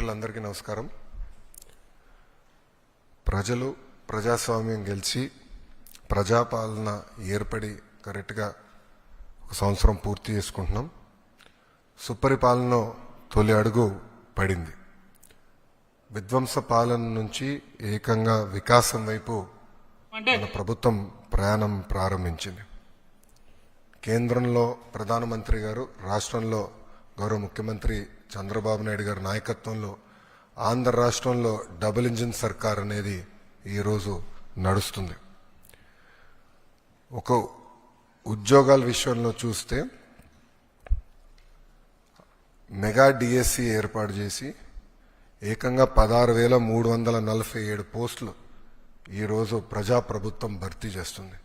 మిత్రులందరికీ నమస్కారం. ప్రజలు ప్రజాస్వామ్యం గెలిచి ప్రజాపాలన ఏర్పడి కరెక్ట్గా ఒక సంవత్సరం పూర్తి చేసుకుంటున్నాం. సుపరిపాలన తొలి అడుగు పడింది. విధ్వంస పాలన నుంచి ఏకంగా వికాసం వైపు మన ప్రభుత్వం ప్రయాణం ప్రారంభించింది. కేంద్రంలో ప్రధానమంత్రి గారు, రాష్ట్రంలో గౌరవ ముఖ్యమంత్రి చంద్రబాబు నాయుడు గారి నాయకత్వంలో ఆంధ్ర రాష్ట్రంలో డబుల్ ఇంజిన్ సర్కార్ అనేది ఈరోజు నడుస్తుంది. ఒక ఉద్యోగాల విషయంలో చూస్తే మెగా డిఎస్సి ఏర్పాటు చేసి ఏకంగా 16,347 పోస్టులు ఈరోజు ప్రజాప్రభుత్వం భర్తీ చేస్తుంది.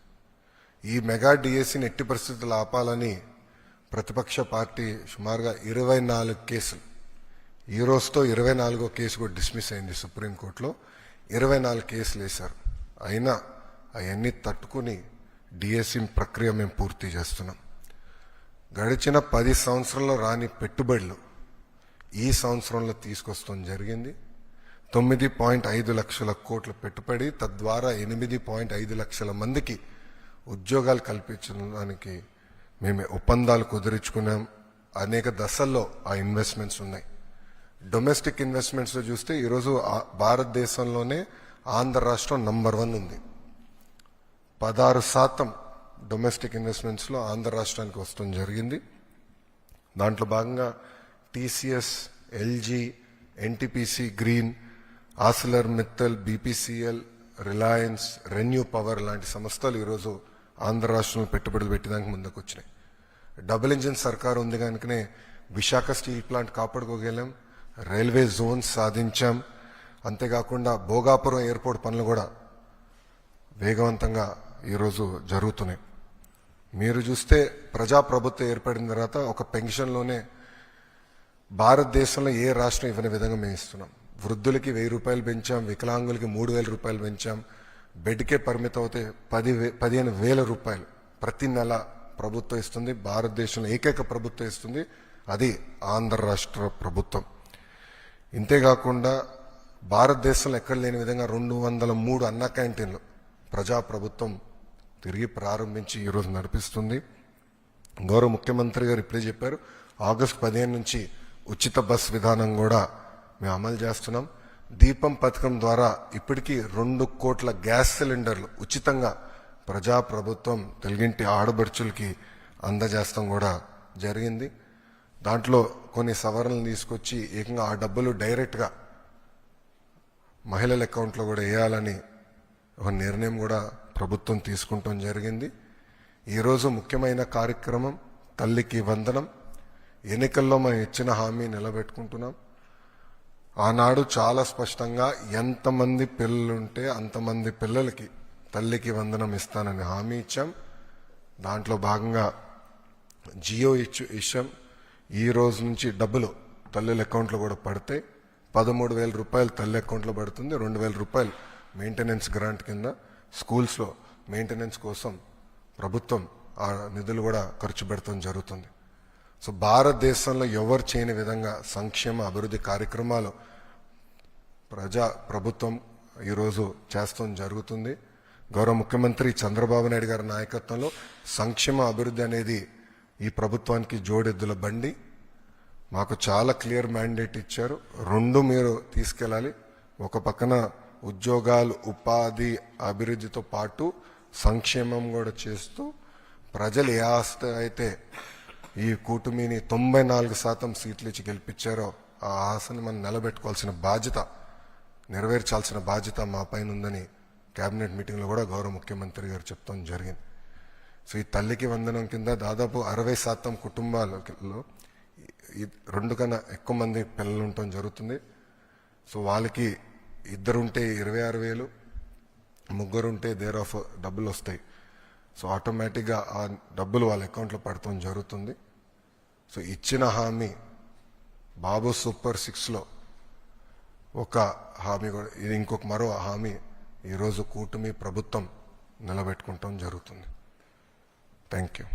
ఈ మెగా డిఎస్సిని ఎట్టి పరిస్థితులు ఆపాలని ప్రతిపక్ష పార్టీ సుమారుగా 24 కేసులు, ఈ రోజుతో 24వ కేసు కూడా డిస్మిస్ అయింది సుప్రీంకోర్టులో. 24 కేసులు వేశారు. అయినా అవన్నీ తట్టుకుని డిఎస్సి ప్రక్రియ మేము పూర్తి చేస్తున్నాం. గడిచిన 10 సంవత్సరంలో రాని పెట్టుబడులు ఈ సంవత్సరంలో తీసుకొస్తాం జరిగింది. 9.5 లక్షల కోట్ల పెట్టుబడి, తద్వారా 8.5 లక్షల మందికి ఉద్యోగాలు కల్పించడానికి మేము ఒప్పందాలు కుదుర్చుకున్నాం. అనేక దశల్లో ఆ ఇన్వెస్ట్మెంట్స్ ఉన్నాయి. డొమెస్టిక్ ఇన్వెస్ట్మెంట్స్లో చూస్తే ఈరోజు భారతదేశంలోనే ఆంధ్ర రాష్ట్రం నంబర్ 1 ఉంది. 16% డొమెస్టిక్ ఇన్వెస్ట్మెంట్స్లో ఆంధ్ర రాష్ట్రానికి వస్తుంది జరిగింది. దాంట్లో భాగంగా TCS, LG, NTPC green, ఆసిలర్ Mittal, BPCL, Reliance, renew power లాంటి సంస్థలు ఈరోజు ఆంధ్ర రాష్ట్రంలో పెట్టుబడులు పెట్టడానికి ముందుకు వచ్చినాయి. డబుల్ ఇంజిన్ సర్కార్ ఉంది కనుకనే విశాఖ స్టీల్ ప్లాంట్ కాపాడుకోగలం, రైల్వే జోన్స్ సాధించాం. అంతేకాకుండా భోగాపురం ఎయిర్పోర్ట్ పనులు కూడా వేగవంతంగా ఈరోజు జరుగుతున్నాయి. మీరు చూస్తే ప్రజాప్రభుత్వం ఏర్పడిన తర్వాత ఒక పెన్షన్లోనే భారతదేశంలో ఏ రాష్ట్రం ఇవ్వని విధంగా మేము ఇస్తున్నాం. వృద్ధులకి 1,000 రూపాయలు పెంచాం, వికలాంగులకి 3,000 రూపాయలు పెంచాం. బెడ్కే పరిమితం అవుతే 15,000 రూపాయలు ప్రతి నెల ప్రభుత్వం ఇస్తుంది. భారతదేశంలో ఏకైక ప్రభుత్వం ఇస్తుంది, అది ఆంధ్ర రాష్ట్ర ప్రభుత్వం. ఇంతేకాకుండా భారతదేశంలో ఎక్కడ లేని విధంగా 203 అన్న క్యాంటీన్లు ప్రజాప్రభుత్వం తిరిగి ప్రారంభించి ఈరోజు నడిపిస్తుంది. గౌరవ ముఖ్యమంత్రి గారు ఇప్పుడే చెప్పారు, ఆగస్టు 15 నుంచి ఉచిత బస్ విధానం కూడా మేము అమలు చేస్తున్నాం. దీపం పథకం ద్వారా ఇప్పటికీ 2 కోట్ల గ్యాస్ సిలిండర్లు ఉచితంగా ప్రజాప్రభుత్వం తెలుగింటి ఆడబడుచులకి అందజేస్తాం కూడా జరిగింది. దాంట్లో కొన్ని సవరణలు తీసుకొచ్చి ఏకంగా ఆ డబ్బులు డైరెక్ట్గా మహిళల అకౌంట్లో కూడా వేయాలని ఒక నిర్ణయం కూడా ప్రభుత్వం తీసుకుంటాం జరిగింది. ఈరోజు ముఖ్యమైన కార్యక్రమం తల్లికి వందనం. ఎన్నికల్లో మనం ఇచ్చిన హామీ నిలబెట్టుకుంటున్నాం. ఆనాడు చాలా స్పష్టంగా ఎంతమంది పిల్లలుంటే అంతమంది పిల్లలకి తల్లికి వందనం ఇస్తానని హామీ ఇచ్చాం. దాంట్లో భాగంగా జియో ఇచ్చాం. ఈ రోజు నుంచి డబ్బులు తల్లుల అకౌంట్లో కూడా పడతాయి. 13,000 రూపాయలు తల్లి అకౌంట్లో పడుతుంది. 2,000 రూపాయలు మెయింటెనెన్స్ గ్రాంట్ కింద స్కూల్స్లో మెయింటెనెన్స్ కోసం ప్రభుత్వం ఆ నిధులు కూడా ఖర్చు పెడతాం జరుగుతుంది. సో భారతదేశంలో ఎవరు చేయని విధంగా సంక్షేమ అభివృద్ధి కార్యక్రమాలు ప్రభుత్వం ఈరోజు చేస్తాం జరుగుతుంది. గౌరవ ముఖ్యమంత్రి చంద్రబాబు నాయుడు గారి నాయకత్వంలో సంక్షేమ అభివృద్ధి అనేది ఈ ప్రభుత్వానికి జోడెద్దుల బండి. మాకు చాలా క్లియర్ మ్యాండేట్ ఇచ్చారు. 2 మీరు తీసుకెళ్ళాలి. ఒక పక్కన ఉద్యోగాలు, ఉపాధి, అభివృద్ధితో పాటు సంక్షేమం కూడా చేస్తూ ప్రజలు ఏ ఆస్తి అయితే ఈ కూటమిని 94% సీట్లు ఇచ్చి గెలిపించారో ఆ ఆశని మనం నిలబెట్టుకోవాల్సిన బాధ్యత, నెరవేర్చాల్సిన బాధ్యత మా పైన ఉందని కేబినెట్ మీటింగ్లో కూడా గౌరవ ముఖ్యమంత్రి గారు చెప్తాం జరిగింది. సో ఈ తల్లికి వందనం కింద దాదాపు 60% కుటుంబాలలో 2 కన్నా ఎక్కువ మంది పిల్లలు ఉండటం జరుగుతుంది. సో వాళ్ళకి 2 ఉంటే 26,000, 3 ఉంటే దేర్ ఆఫ్ డబ్బులు వస్తాయి. సో ఆటోమేటిక్గా ఆ డబ్బులు వాళ్ళ అకౌంట్లో పడటం జరుగుతుంది. సో ఇచ్చిన హామీ బాబు సూపర్ 6లో ఒక హామీ కూడా, ఇది ఇంకొక మరో హామీ ఈరోజు కూటమి ప్రభుత్వం నిలబెట్టుకుంటాం జరుగుతుంది. Thank you.